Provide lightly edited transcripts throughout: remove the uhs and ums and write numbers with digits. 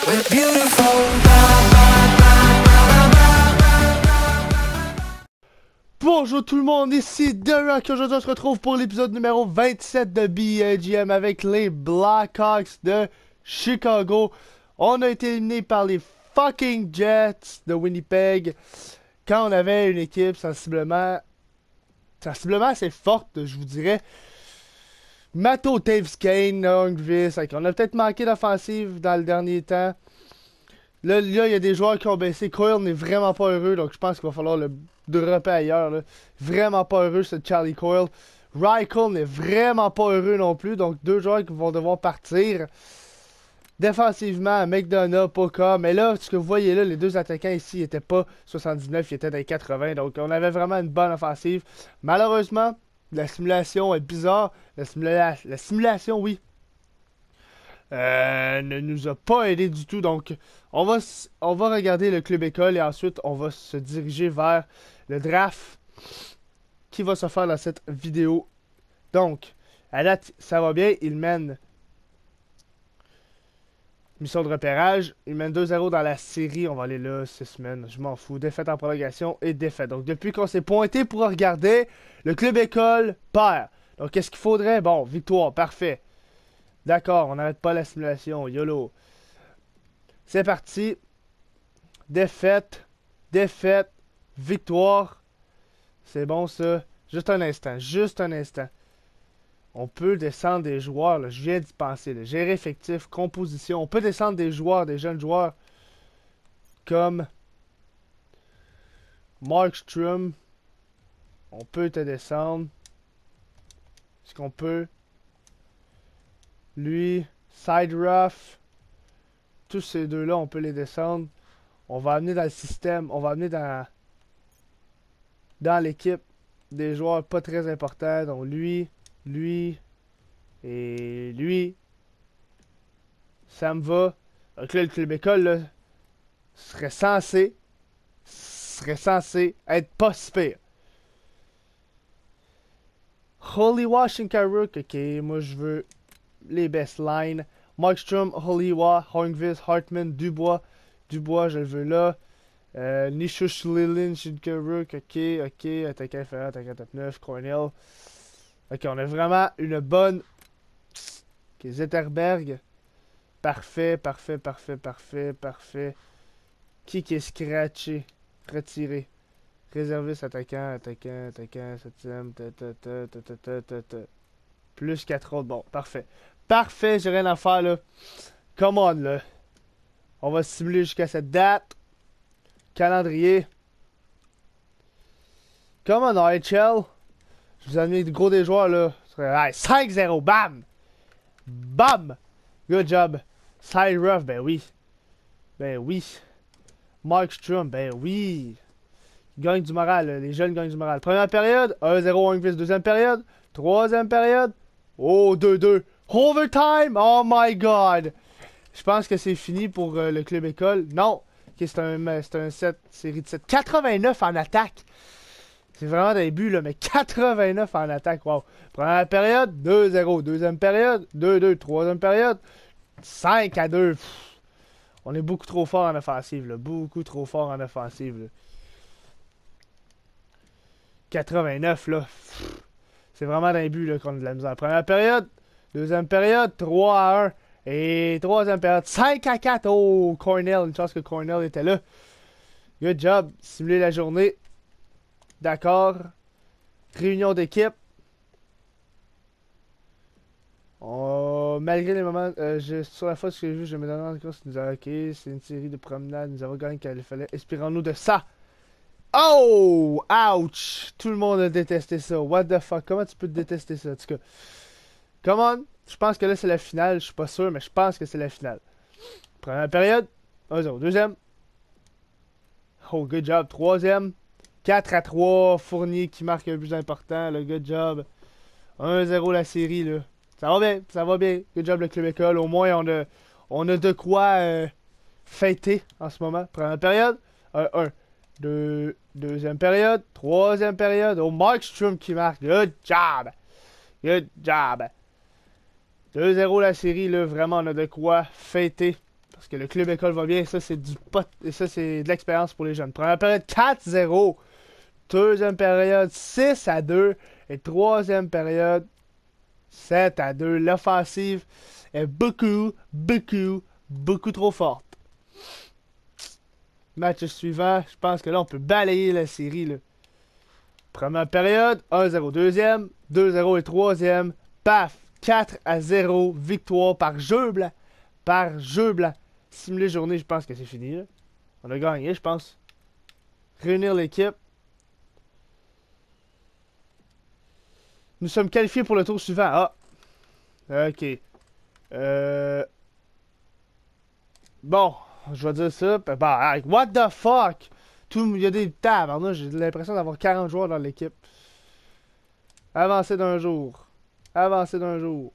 We're beautiful. Bonjour tout le monde, ici The Rock. Aujourd'hui on se retrouve pour l'épisode numéro 27 de BGM avec les Blackhawks de Chicago. On a été éliminé par les fucking Jets de Winnipeg quand on avait une équipe sensiblement assez forte, je vous dirais. Matto, Taves, Kane, Lundqvist, on a peut-être manqué d'offensive dans le dernier temps. Là, il y a des joueurs qui ont baissé. Coyle n'est vraiment pas heureux, donc je pense qu'il va falloir le dropper ailleurs. Là. Vraiment pas heureux, ce Charlie Coyle. Reichel n'est vraiment pas heureux non plus, donc deux joueurs qui vont devoir partir. Défensivement, McDonough, Poca, mais là, ce que vous voyez là, les deux attaquants ici n'étaient pas 79, ils étaient dans les 80, donc on avait vraiment une bonne offensive. Malheureusement, la simulation est bizarre. La simulation, oui, ne nous a pas aidé du tout, donc on va regarder le club école et ensuite on va se diriger vers le draft qui va se faire dans cette vidéo. Donc, à date, ça va bien, il mène mission de repérage, il mène 2-0 dans la série, on va aller là, 6 semaines, je m'en fous, défaite en prolongation et défaite. Donc depuis qu'on s'est pointé pour regarder, le club école perd. Donc qu'est-ce qu'il faudrait? Bon, victoire, parfait. D'accord, on n'arrête pas la simulation, YOLO. C'est parti. Défaite, victoire. C'est bon ça. Juste un instant. On peut descendre des joueurs, là. Je viens d'y penser. Là. Gérer effectif, composition. On peut descendre des joueurs, des jeunes joueurs. Comme Markstrom. On peut te descendre. Est-ce qu'on peut? Lui, Sideruff, tous ces deux-là, on peut les descendre. On va amener dans le système, on va amener dans l'équipe des joueurs pas très importants. Donc lui et lui. Ça me va. Donc là, le club école là, serait censé être pas si pire. Holy Washington, ok, moi je veux les best lines. Markstrom, Holiwa, Hornqvist, Hartman, Dubois, je le veux là. Nishush, Lilin, Shidkaruk, ok, attaquant inférieur, attaquant top 9, Cornell. Ok, on a vraiment une bonne. Ok, Zetterberg. Parfait. Qui est scratché? Retiré. Réserviste, attaquant, 7ème, plus 4 autres, bon, parfait. Parfait, j'ai rien à faire là. Come on là. On va simuler jusqu'à cette date. Calendrier. Come on NHL. Je vous ai amené gros des joueurs là. 5-0, bam! Bam! Good job. Sideruff, ben oui. Markstrom, ben oui. Ils gagnent du moral, là. Les jeunes gagnent du moral. Première période, 1-0 Hornqvist. Deuxième période, troisième période. Oh, 2-2. Overtime! Oh my god! Je pense que c'est fini pour le club école. Non! Okay, c'est un set, série de 7. 89 en attaque! C'est vraiment des buts, là, mais 89 en attaque, wow! Première période, 2-0. Deuxième période, 2-2. Troisième période, 5-2. On est beaucoup trop fort en offensive, là. Beaucoup trop fort en offensive, là. 89, là. C'est vraiment des buts, là, qu'on a de la misère. Première période. Deuxième période, 3-1. Et troisième période, 5-4. Oh, Cornell. Une chance que Cornell était là. Good job. Simuler la journée. D'accord. Réunion d'équipe. Oh, malgré les moments... sur la fois ce que j'ai vu, je me demande encore si nous avons... Ok, c'est une série de promenades. Nous avons gagné qu'il fallait. Inspirons-nous de ça. Oh! Ouch! Tout le monde a détesté ça. What the fuck? Comment tu peux détester ça? En tout cas... Come on! Je pense que là, c'est la finale. Je suis pas sûr, mais je pense que c'est la finale. Première période. 1-0. Deuxième. Oh, good job. Troisième. 4-3. Fournier qui marque un but important. Là, good job. 1-0 la série, là. Ça va bien. Good job, le club école. Au moins, on a de quoi fêter en ce moment. Première période. 1-1. Deuxième période. Troisième période. Oh, Markstrom qui marque. Good job. 2-0 la série, là, vraiment, on a de quoi fêter. Parce que le club école va bien, et ça, c'est du pot, et ça, c'est de l'expérience pour les jeunes. Première période, 4-0. Deuxième période, 6-2. Et troisième période, 7-2. L'offensive est beaucoup trop forte. Match suivant, je pense que là, on peut balayer la série, là. Première période, 1-0. Deuxième, 2-0 et troisième. Paf! 4-0. Victoire par jeu blanc. Par jeu blanc. Simuler journée, je pense que c'est fini, là. On a gagné, je pense. Réunir l'équipe. Nous sommes qualifiés pour le tour suivant. Ah! Ok. Bon, je vais dire ça. Bah, what the fuck? Il y a des tables. J'ai l'impression d'avoir 40 joueurs dans l'équipe. Avancer d'un jour. Avancer d'un jour.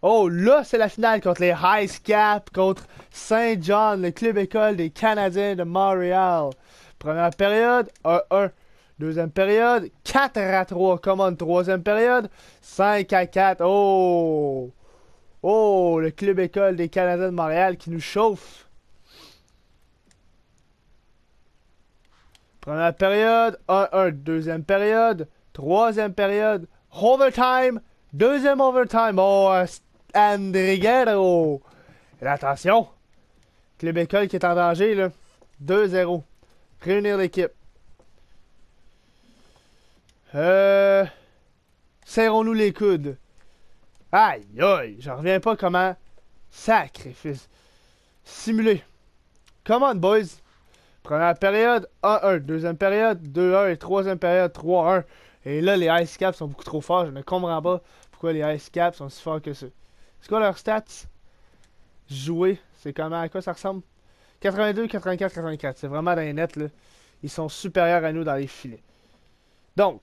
Oh, là, c'est la finale contre les Ice Cap, contre Saint John, le club école des Canadiens de Montréal. Première période, 1-1. Deuxième période, 4-3. Commande, troisième période, 5-4. Oh! Oh, le club école des Canadiens de Montréal qui nous chauffe. Première période, 1-1. Deuxième période, troisième période, overtime, deuxième overtime. Oh, Andriguero. Et attention, club école qui est en danger, là. 2-0. Réunir l'équipe. Serrons-nous les coudes. Aïe, aïe, j'en reviens pas comment. Sacrifice. Simuler. Come on, boys. Première période, 1-1. Deuxième période, 2-1. Et troisième période, 3-1. Et là, les Ice Caps sont beaucoup trop forts. Je ne comprends pas pourquoi les Ice Caps sont si forts que ça. C'est quoi leurs stats? Jouer, c'est comment? À quoi ça ressemble? 82, 84, 84. C'est vraiment dans les nets, là. Ils sont supérieurs à nous dans les filets. Donc,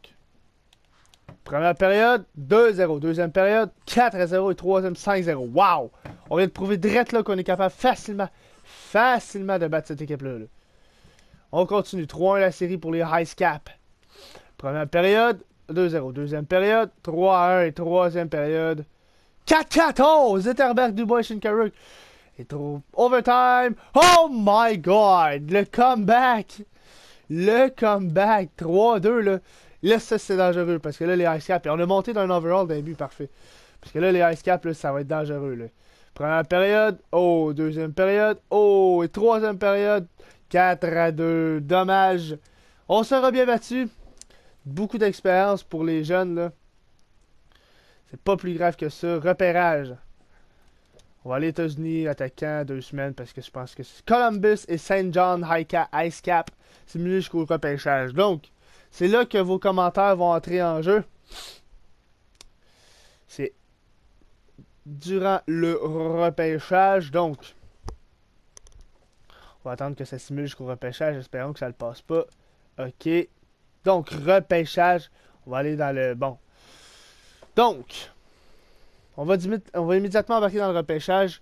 première période, 2-0. Deuxième période, 4-0. Et troisième, 5-0. Wow! On vient de prouver direct là qu'on est capable facilement de battre cette équipe-là. Là. On continue. 3-1 la série pour les Ice Cap. Première période, 2-0. Deuxième période, 3-1. Et troisième période, 4-4. Oh! Zetterberg, Dubois, Shinkaruk. Et trop. Overtime. Oh my god! Le comeback! Le comeback. 3-2, là. Là, ça, c'est dangereux. Parce que là, les Ice Cap, on a monté d'un overall d'un but parfait. Parce que là, les Ice Cap, là, ça va être dangereux, là. Première période. Oh! Deuxième période. Oh! Et troisième période. 4-2. Dommage. On sera bien battu. Beaucoup d'expérience pour les jeunes, là. C'est pas plus grave que ça. Repérage. On va aller aux États-Unis, attaquant 2 semaines, parce que je pense que c'est Columbus et Saint John Ice Cap. C'est mieux jusqu'au repêchage. Donc, c'est là que vos commentaires vont entrer en jeu. C'est durant le repêchage. Donc, on va attendre que ça simule jusqu'au repêchage. Espérons que ça ne le passe pas. OK. Donc, repêchage. On va aller dans le... Bon. Donc, on va immédiatement embarquer dans le repêchage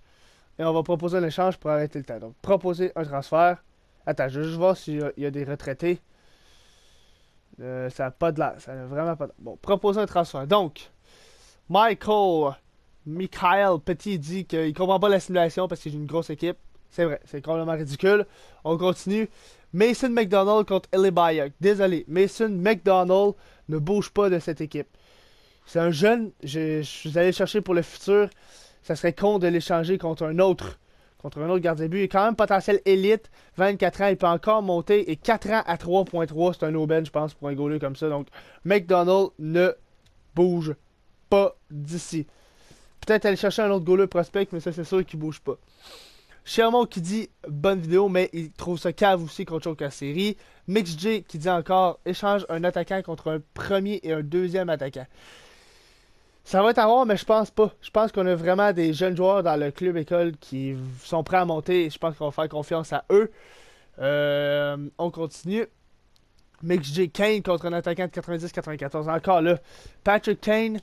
et on va proposer un échange pour arrêter le temps. Donc, proposer un transfert. Attends, je vais juste voir s'il y a des retraités. Ça n'a pas de l'air. Ça n'a vraiment pas de l'air. Bon, proposer un transfert. Donc, Michael Petit dit qu'il ne comprend pas la simulation parce que j'ai une grosse équipe. C'est vrai, c'est complètement ridicule. On continue. Mason McDonald contre Eli Bayek. Désolé, Mason McDonald ne bouge pas de cette équipe. C'est un jeune, je suis allé le chercher pour le futur. Ça serait con de l'échanger contre un autre gardien de but. Il est quand même potentiel élite. 24 ans, il peut encore monter. Et 4 ans à 3.3, c'est un aubaine, je pense, pour un goaler comme ça. Donc, McDonald ne bouge pas d'ici. Peut-être aller chercher un autre goaler prospect, mais ça, c'est sûr qu'il bouge pas. Sherman qui dit bonne vidéo, mais il trouve ça cave aussi contre Choke série. Mix J qui dit encore échange un attaquant contre un premier et un deuxième attaquant. Ça va être à voir, mais je pense pas. Je pense qu'on a vraiment des jeunes joueurs dans le club école qui sont prêts à monter. Et je pense qu'on va faire confiance à eux. On continue. Mix J Kane contre un attaquant de 90-94. Encore là. Patrick Kane.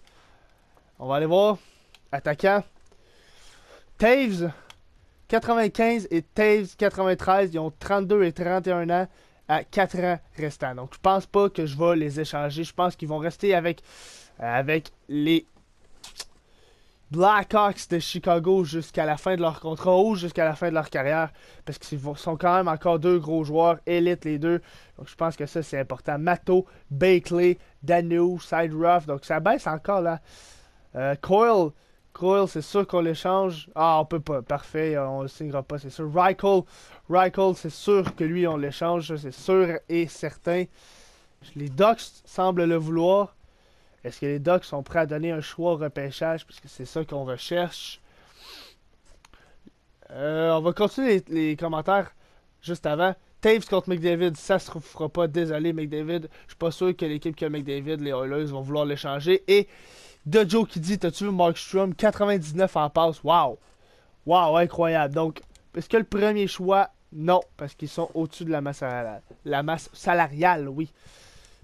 On va aller voir. Attaquant. Taves 95 et Taves 93. Ils ont 32 et 31 ans à 4 ans restants. Donc je pense pas que je vais les échanger. Je pense qu'ils vont rester avec les... Blackhawks de Chicago jusqu'à la fin de leur contrat ou jusqu'à la fin de leur carrière. Parce qu'ils sont quand même encore deux gros joueurs, élites les deux. Donc je pense que ça c'est important. Matto, Bakley, Danu, Side Ruff. Donc ça baisse encore là. Coyle, c'est sûr qu'on l'échange. Ah, on peut pas. Parfait, on le signera pas, c'est sûr. Reichel, c'est sûr que lui on l'échange. C'est sûr et certain. Les Ducks semblent le vouloir. Est-ce que les Ducks sont prêts à donner un choix au repêchage? Parce que c'est ça qu'on recherche. On va continuer les commentaires juste avant. Taves contre McDavid, ça se fera pas. Désolé, McDavid. Je suis pas sûr que l'équipe qui a McDavid, les Oilers, vont vouloir l'échanger. Et Dojo qui dit, t'as-tu vu Markstrom? 99 en passe. Wow! Wow, incroyable. Donc, est-ce que le premier choix? Non, parce qu'ils sont au-dessus de la masse salariale. La masse salariale, oui.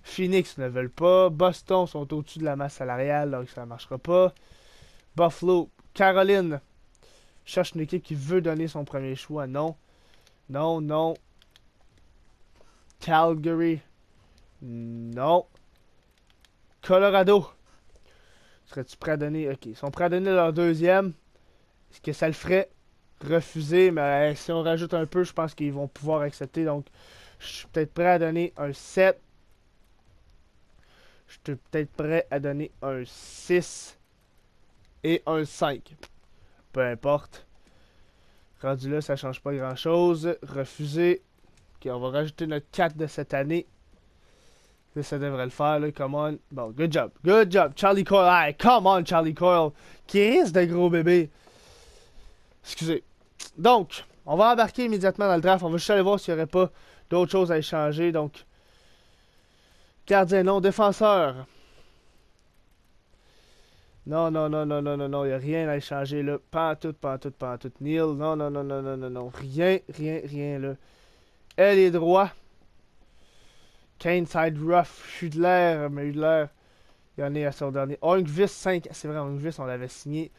Phoenix ne veulent pas. Boston sont au-dessus de la masse salariale, donc ça ne marchera pas. Buffalo, Caroline cherche une équipe qui veut donner son premier choix. Non. Non. Calgary. Non. Colorado. Serais-tu prêt à donner... Ok, ils sont prêts à donner leur deuxième. Est-ce que ça le ferait? Refuser, mais si on rajoute un peu, je pense qu'ils vont pouvoir accepter. Donc, je suis peut-être prêt à donner un 7. Je suis peut-être prêt à donner un 6 et un 5. Peu importe. Rendu là, ça change pas grand-chose. Refuser. Ok, on va rajouter notre 4 de cette année. Ça devrait le faire, là. Come on. Bon, good job. Good job. Charlie Coyle. Hey, come on, Charlie Coyle. Qui risque de gros bébé. Excusez. Donc, on va embarquer immédiatement dans le draft. On va juste aller voir s'il n'y aurait pas d'autres choses à échanger. Donc, gardien non, défenseur. Non, il n'y a rien à échanger là. Pas tout. Neil, non. Rien là. Elle est droit. Kane, Side Ruff, Hudler, mais Hudler, il y en est à son dernier. Holmqvist 5, c'est vrai, Holmqvist, on l'avait signé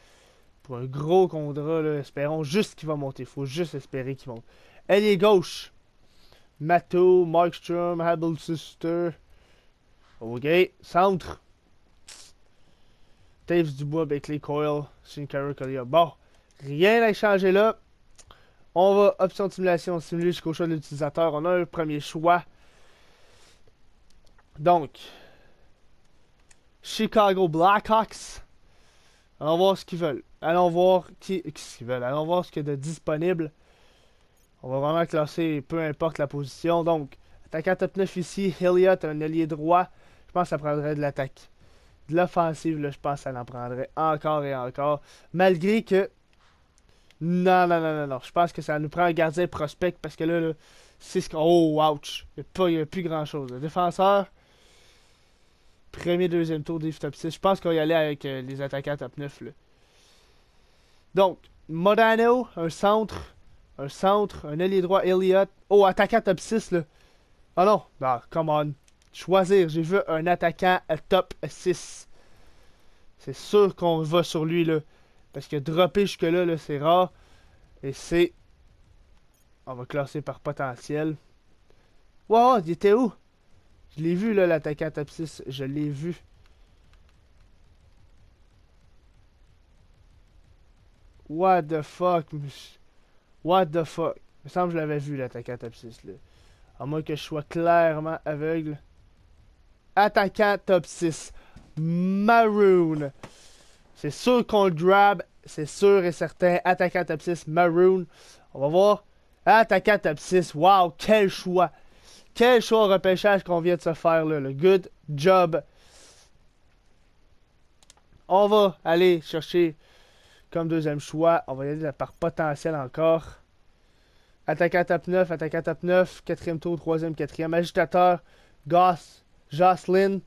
pour un gros contrat, là. Espérons juste qu'il va monter. Faut juste espérer qu'il monte. Elle est gauche. Matto, Markstrom, Habelsuster. Ok, centre. Taves Dubois, Bakley, Coyle, Sinclair, Collier. Bon, rien à échanger là. On va, option de simulation, simuler jusqu'au choix de l'utilisateur. On a un premier choix. Donc, Chicago Blackhawks. Allons voir ce qu'ils veulent. Allons voir ce qu'ils veulent. Allons voir ce qu'il y a de disponible. On va vraiment classer peu importe la position. Donc, attaquant top 9 ici, Elliott, un ailier droit. Je pense que ça prendrait de l'attaque. De l'offensive, là, je pense que ça en prendrait encore et encore. Malgré que... Non. Je pense que ça nous prend un gardien prospect parce que là c'est ce qu'on... Oh, ouch. Il n'y a plus grand-chose. Le défenseur... Premier, deuxième tour des top 6. Je pense qu'on va y aller avec les attaquants top 9. Là. Donc, Modano, un centre, un ailier droit, Elliott. Oh, attaquant top 6, là. Oh non, non, come on. Choisir, j'ai vu un attaquant à top 6. C'est sûr qu'on va sur lui, là. Parce que dropper jusque-là, là, c'est rare. Et c'est... On va classer par potentiel. Wow, il était où? Je l'ai vu, là, l'attaquant top 6. Je l'ai vu. What the fuck? What the fuck? Il me semble que je l'avais vu, l'attaquant top 6, là. À moins que je sois clairement aveugle. Attaquant top 6. Maroon. C'est sûr qu'on le grab. C'est sûr et certain. Attaquant top 6. Maroon. On va voir. Attaquant top 6. Wow, quel choix. Quel choix au repêchage qu'on vient de se faire là. Le good job. On va aller chercher comme deuxième choix. On va y aller par potentiel encore. Attaquant top 9. Quatrième tour, troisième, quatrième. Agitateur. Goss. Jocelyn.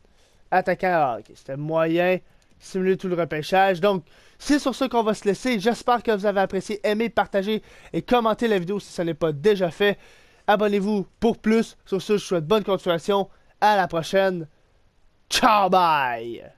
Attaquant. Ah, ok, c'était moyen. Simuler tout le repêchage. Donc, c'est sur ça qu'on va se laisser. J'espère que vous avez apprécié. Aimez, partagez et commentez la vidéo si ce n'est pas déjà fait. Abonnez-vous pour plus. Sur ce, je vous souhaite bonne continuation. À la prochaine. Ciao, bye!